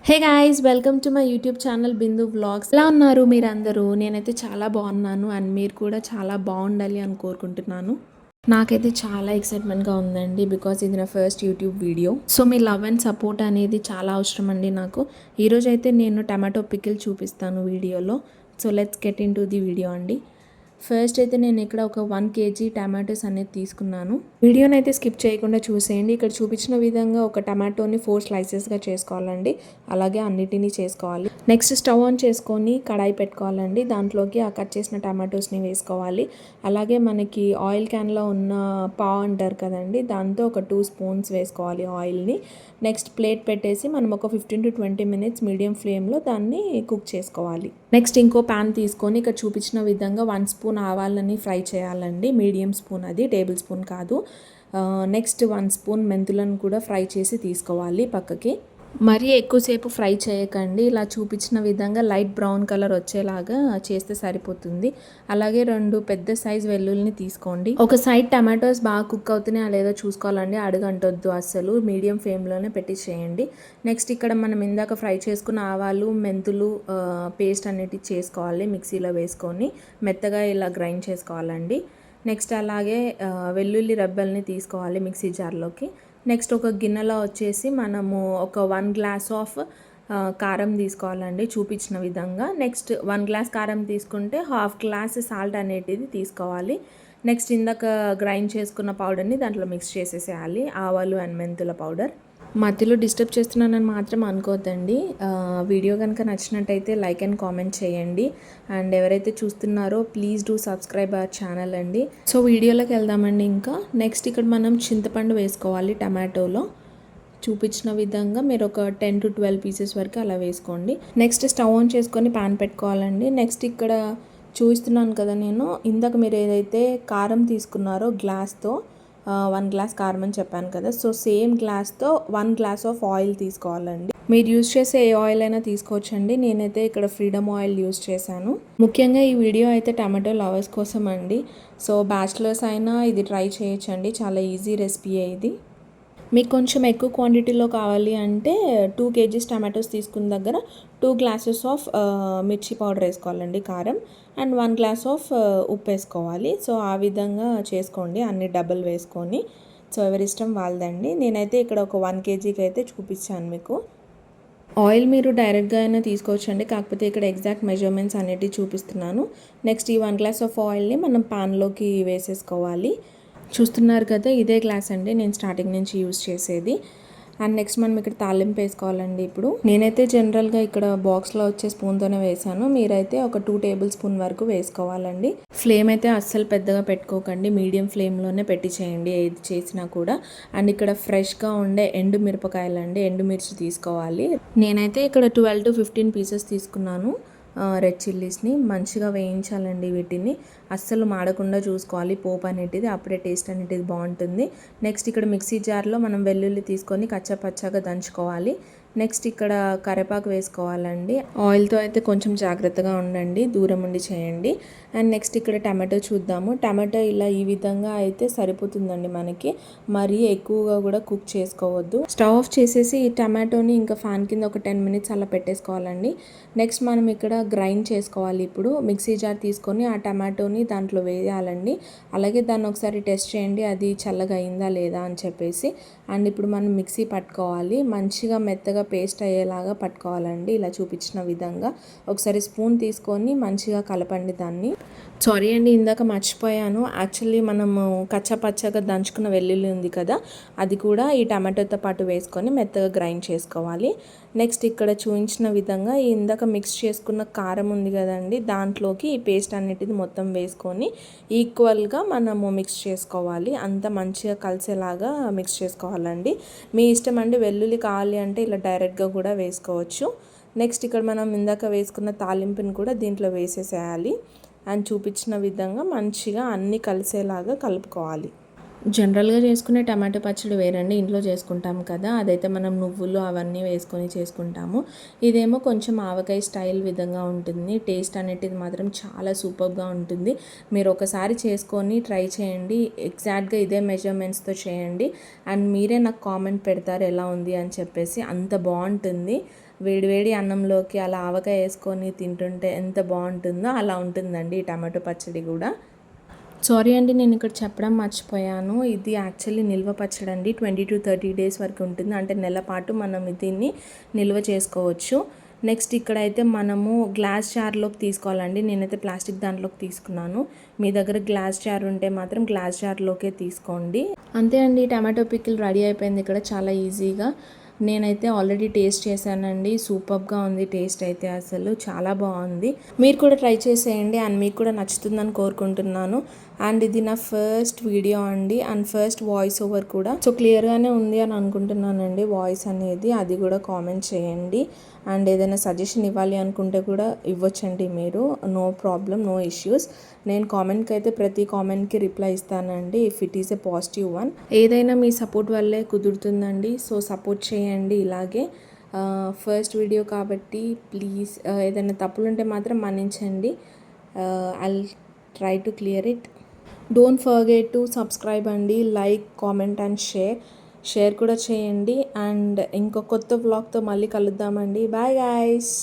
Hey guys, welcome to my YouTube channel Bindu vlogs. ఎలా ఉన్నారు మీరందరూ? నేనైతే చాలా బాగున్నాను అండ్ మీరు కూడా చాలా బాగుండాలి అని కోరుకుంటున్నాను. నాకైతే చాలా ఎక్సైట్మెంట్గా ఉందండి, బికాజ్ ఇది నా first YouTube video. So me love and support అనేది చాలా అవసరం అండి నాకు. ఈరోజు అయితే నేను టమాటో పికిల్ చూపిస్తాను వీడియోలో. So let's get in to the video అండి. ఫస్ట్ అయితే నేను ఇక్కడ ఒక 1 kg టమాటోస్ అనేది తీసుకున్నాను. వీడియోని అయితే స్కిప్ చేయకుండా చూసేయండి. ఇక్కడ చూపించిన విధంగా ఒక టమాటోని 4 స్లైసెస్గా చేసుకోవాలండి. అలాగే అన్నిటినీ చేసుకోవాలి. నెక్స్ట్ స్టవ్ ఆన్ చేసుకొని కడాయి పెట్టుకోవాలండి. దాంట్లోకి ఆ కట్ చేసిన టమాటోస్ని వేసుకోవాలి. అలాగే మనకి ఆయిల్ క్యాన్లో ఉన్న పావు అంటారు కదండి, దాంతో ఒక 2 స్పూన్స్ వేసుకోవాలి ఆయిల్ని. నెక్స్ట్ ప్లేట్ పెట్టేసి మనం ఒక 15 to 20 minutes మీడియం ఫ్లేమ్లో దాన్ని కుక్ చేసుకోవాలి. నెక్స్ట్ ఇంకో ప్యాన్ తీసుకొని ఇక్కడ చూపించిన విధంగా 1 స్పూన్ ఆవాలని ఫ్రై చేయాలండి. మీడియం స్పూన్, అది టేబుల్ స్పూన్ కాదు. నెక్స్ట్ 1 స్పూన్ మెంతులను కూడా ఫ్రై చేసి తీసుకోవాలి పక్కకి. మరీ ఎక్కువసేపు ఫ్రై చేయకండి. ఇలా చూపించిన విధంగా లైట్ బ్రౌన్ కలర్ వచ్చేలాగా చేస్తే సరిపోతుంది. అలాగే 2 పెద్ద సైజ్ వెల్లుల్లిని తీసుకోండి. ఒక సైడ్ టమాటోస్ బాగా కుక్ అవుతున్నాయా లేదో చూసుకోవాలండి, అడుగంటొద్దు అస్సలు. మీడియం ఫ్లేమ్లోనే పెట్టి చేయండి. నెక్స్ట్ ఇక్కడ మనం ఇందాక ఫ్రై చేసుకున్న ఆవాలు మెంతులు పేస్ట్ అనేది చేసుకోవాలి. మిక్సీలో వేసుకొని మెత్తగా ఇలా గ్రైండ్ చేసుకోవాలండి. నెక్స్ట్ అలాగే వెల్లుల్లి రెబ్బల్ని తీసుకోవాలి మిక్సీ జార్లోకి. నెక్స్ట్ ఒక గిన్నెలో వచ్చేసి మనము ఒక 1 గ్లాస్ ఆఫ్ కారం తీసుకోవాలండి చూపించిన విధంగా. నెక్స్ట్ 1 గ్లాస్ కారం తీసుకుంటే 1/2 గ్లాస్ సాల్ట్ అనేటిది తీసుకోవాలి. నెక్స్ట్ ఇందాక గ్రైండ్ చేసుకున్న పౌడర్ని దాంట్లో మిక్స్ చేసేసేయాలి, ఆవాలు అండ్ మెంతుల పౌడర్. మధ్యలో డిస్టర్బ్ చేస్తున్నానని మాత్రం అనుకోవద్దండి. వీడియో కనుక నచ్చినట్టయితే లైక్ అండ్ కామెంట్ చేయండి. అండ్ ఎవరైతే చూస్తున్నారో please do subscribe our channel అండి. సో వీడియోలోకి వెళ్దామండి. ఇంకా నెక్స్ట్ ఇక్కడ మనం చింతపండు వేసుకోవాలి టమాటోలో. చూపించిన విధంగా మీరు ఒక 10 to 12 పీసెస్ వరకు అలా వేసుకోండి. నెక్స్ట్ స్టవ్ ఆన్ చేసుకొని ప్యాన్ పెట్టుకోవాలండి. నెక్స్ట్ ఇక్కడ చూపిస్తున్నాను కదా నేను, ఇందాక మీరు ఏదైతే కారం తీసుకున్నారో గ్లాస్తో 1 గ్లాస్ కారం అని చెప్పాను కదా, సో సేమ్ గ్లాస్తో 1 గ్లాస్ ఆఫ్ ఆయిల్ తీసుకోవాలండి. మీరు యూజ్ చేసే ఏ ఆయిల్ అయినా తీసుకోవచ్చండి. నేనైతే ఇక్కడ ఫ్రీడమ్ ఆయిల్ యూజ్ చేశాను. ముఖ్యంగా ఈ వీడియో అయితే టమాటో లవర్స్ కోసం అండి. సో బ్యాచిలర్స్ అయినా ఇది ట్రై చేయొచ్చండి, చాలా ఈజీ రెసిపీ ఇది. మీకు కొంచెం ఎక్కువ క్వాంటిటీలో కావాలి అంటే 2 kgs టమాటోస్ తీసుకున్న దగ్గర 2 గ్లాసెస్ ఆఫ్ మిర్చి పౌడర్ వేసుకోవాలండి, కారం, అండ్ 1 గ్లాస్ ఆఫ్ ఉప్పు వేసుకోవాలి. సో ఆ విధంగా చేసుకోండి, అన్ని డబల్ వేసుకొని. సో ఎవరిష్టం వాళ్ళదండి. నేనైతే ఇక్కడ ఒక 1 kgకి అయితే చూపించాను మీకు. ఆయిల్ మీరు డైరెక్ట్గా అయినా తీసుకోవచ్చండి, కాకపోతే ఇక్కడ ఎగ్జాక్ట్ మెజర్మెంట్స్ అనేటివి చూపిస్తున్నాను. నెక్స్ట్ ఈ 1 గ్లాస్ ఆఫ్ ఆయిల్ని మనం పాన్లోకి వేసేసుకోవాలి. చూస్తున్నారు కదా, ఇదే గ్లాస్ అండి నేను స్టార్టింగ్ నుంచి యూజ్ చేసేది. అండ్ నెక్స్ట్ మనం ఇక్కడ తాలింపు వేసుకోవాలండి. ఇప్పుడు నేనైతే జనరల్గా ఇక్కడ బాక్స్లో వచ్చే స్పూన్తోనే వేసాను. మీరైతే ఒక 2 టేబుల్ స్పూన్ వరకు వేసుకోవాలండి. ఫ్లేమ్ అయితే అస్సలు పెద్దగా పెట్టుకోకండి, మీడియం ఫ్లేమ్లోనే పెట్టి చేయండి ఏది చేసినా కూడా. అండ్ ఇక్కడ ఫ్రెష్గా ఉండే ఎండు మిరపకాయలండి, ఎండుమిర్చి తీసుకోవాలి. నేనైతే ఇక్కడ 12 to 15 పీసెస్ తీసుకున్నాను. రెడ్ చిల్లీస్ని మంచిగా వేయించాలండి. వీటిని అస్సలు మాడకుండా చూసుకోవాలి పోపు అనేటిది, అప్పుడే టేస్ట్ అనేటిది బాగుంటుంది. నెక్స్ట్ ఇక్కడ మిక్సీ జార్లో మనం వెల్లుల్లి తీసుకొని కచ్చపచ్చగా దంచుకోవాలి. నెక్స్ట్ ఇక్కడ కరివేపాకు వేసుకోవాలండి. ఆయిల్తో అయితే కొంచెం జాగ్రత్తగా ఉండండి, దూరం ఉండి చేయండి. అండ్ నెక్స్ట్ ఇక్కడ టమాటో చూద్దాము. టమాటో ఇలా ఈ విధంగా అయితే సరిపోతుందండి మనకి, మరీ ఎక్కువగా కూడా కుక్ చేసుకోవద్దు. స్టవ్ ఆఫ్ చేసేసి ఈ టమాటోని ఇంకా ఫ్యాన్ కింద ఒక 10 minutes అలా పెట్టేసుకోవాలండి. నెక్స్ట్ మనం ఇక్కడ గ్రైండ్ చేసుకోవాలి. ఇప్పుడు మిక్సీ జార్ తీసుకొని ఆ టమాటోని దాంట్లో వేయాలండి. అలాగే దాన్ని ఒకసారి టెస్ట్ చేయండి, అది చల్లగా అయిందా లేదా అని చెప్పేసి. అండ్ ఇప్పుడు మనం మిక్సీ పట్టుకోవాలి, మంచిగా మెత్తగా పేస్ట్ అయ్యేలాగా పట్టుకోవాలండి. ఇలా చూపించిన విధంగా ఒకసారి స్పూన్ తీసుకొని మంచిగా కలపండి దాన్ని. సారీ అండి, ఇందాక మర్చిపోయాను. యాక్చువల్లీ మనము కచ్చపచ్చగా దంచుకున్న వెల్లుల్లి ఉంది కదా, అది కూడా ఈ టమాటోతో పాటు వేసుకొని మెత్తగా గ్రైండ్ చేసుకోవాలి. నెక్స్ట్ ఇక్కడ చూపించిన విధంగా ఇందాక మిక్స్ చేసుకున్న కారం ఉంది కదండి, దాంట్లోకి ఈ పేస్ట్ అన్నిటిది మొత్తం వేసుకొని ఈక్వల్గా మనము మిక్స్ చేసుకోవాలి. అంత మంచిగా కలిసేలాగా మిక్స్ చేసుకోవాలండి. మీ ఇష్టం అండి, వెల్లుల్లి కావాలి అంటే ఇలా డైరెక్ట్గా కూడా వేసుకోవచ్చు. నెక్స్ట్ ఇక్కడ మనం ఇందాక వేసుకున్న తాలింపుని కూడా దీంట్లో వేసేసేయాలి. అండ్ చూపించిన విధంగా మంచిగా అన్నీ కలిసేలాగా కలుపుకోవాలి. జనరల్గా చేసుకునే టమాటో పచ్చడి వేరండి, ఇంట్లో చేసుకుంటాం కదా, అదైతే మనం నువ్వులు అవన్నీ వేసుకొని చేసుకుంటాము. ఇదేమో కొంచెం ఆవకాయ స్టైల్ విధంగా ఉంటుంది. టేస్ట్ అనేటిది మాత్రం చాలా సూపర్గా ఉంటుంది. మీరు ఒకసారి చేసుకొని ట్రై చేయండి, ఎగ్జాక్ట్గా ఇదే మెజర్మెంట్స్తో చేయండి. అండ్ మీరే నాకు కామెంట్ పెడతారు ఎలా ఉంది అని చెప్పేసి, అంత బాగుంటుంది. వేడివేడి అన్నంలోకి అలా ఆవకాయ వేసుకొని తింటుంటే ఎంత బాగుంటుందో అలా ఉంటుందండి ఈ టమాటో పచ్చడి కూడా. సారీ అండి, నేను ఇక్కడ చెప్పడం మర్చిపోయాను. ఇది యాక్చువల్లీ నిల్వ పచ్చడి అండి. 20 to 30 days వరకు ఉంటుంది. అంటే నెల పాటు మనం దీన్ని నిల్వ చేసుకోవచ్చు. నెక్స్ట్ ఇక్కడైతే మనము గ్లాస్ జార్లోకి తీసుకోవాలండి. నేనైతే ప్లాస్టిక్ దాంట్లోకి తీసుకున్నాను. మీ దగ్గర గ్లాస్ జార్ ఉంటే మాత్రం గ్లాస్ జార్లోకే తీసుకోండి. అంతే అండి, టమాటో పికిల్ రెడీ అయిపోయింది ఇక్కడ చాలా ఈజీగా. నేనైతే ఆల్రెడీ టేస్ట్ చేశానండి. సూపర్గా ఉంది టేస్ట్ అయితే, అసలు చాలా బాగుంది. మీరు కూడా ట్రై చేసేయండి అండ్ మీకు కూడా నచ్చుతుందని కోరుకుంటున్నాను. అండ్ ఇది నా ఫస్ట్ వీడియో అండి అండ్ ఫస్ట్ వాయిస్ ఓవర్ కూడా. సో క్లియర్గానే ఉంది అని అనుకుంటున్నానండి వాయిస్ అనేది. అది కూడా కామెంట్ చేయండి. అండ్ ఏదైనా సజెషన్ ఇవ్వాలి అనుకుంటే కూడా ఇవ్వచ్చండి మీరు. No problem, no issues. నేను కామెంట్కి అయితే ప్రతి కామెంట్కి రిప్లై ఇస్తానండి if it is a positive one. ఏదైనా మీ సపోర్ట్ వల్లే కుదురుతుందండి. సో సపోర్ట్ చేయండి ఇలాగే. ఫస్ట్ వీడియో కాబట్టి ప్లీజ్ ఏదైనా తప్పులుంటే మాత్రం మన్నించండి. I'll try to clear it. Don't forget to subscribe అండి, లైక్, కామెంట్ అండ్ షేర్ కూడా చేయండి. అండ్ ఇంకో కొత్త వ్లాగ్తో మళ్ళీ కలుద్దామండి. Bye guys.